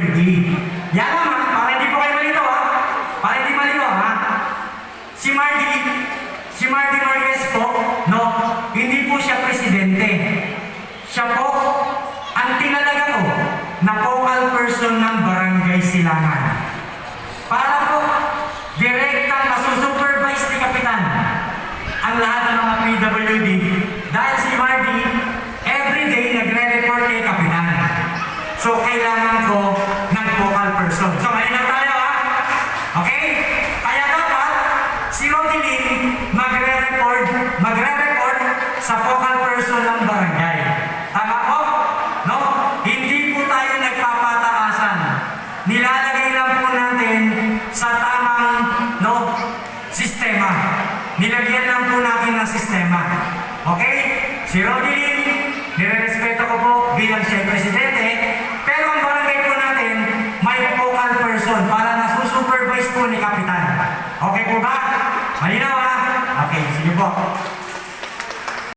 PWD. Yan naman, para hindi po kayo malito ha. Para hindi malito ha. Si Marty Marquez po, no, hindi po siya presidente. Siya po ang tinalaga ko na focal person ng Barangay Silangan. Para po, direktang masusupervise ni Kapitan ang lahat ng mga PWD dahil si Marty everyday nagre-report kay Kapitan. So, kailangan ko ng focal person. So, malinaw tayo ha? Okay? Kaya dapat, si Rodilyn magre-report sa focal person ng barangay. Tama po? No? Hindi po tayo nagpapataasan. Nilalagay lang po natin sa tamang, no, sistema. Nilagyan lang po natin ng sistema. Okay? Si Rodilyn, nire-respeto ko po bilang siya presidente, pero ang barangay po natin, may focal person para nasusupervise po ni Kapitan. Okay po ba? Malinaw ha? Okay, sige po.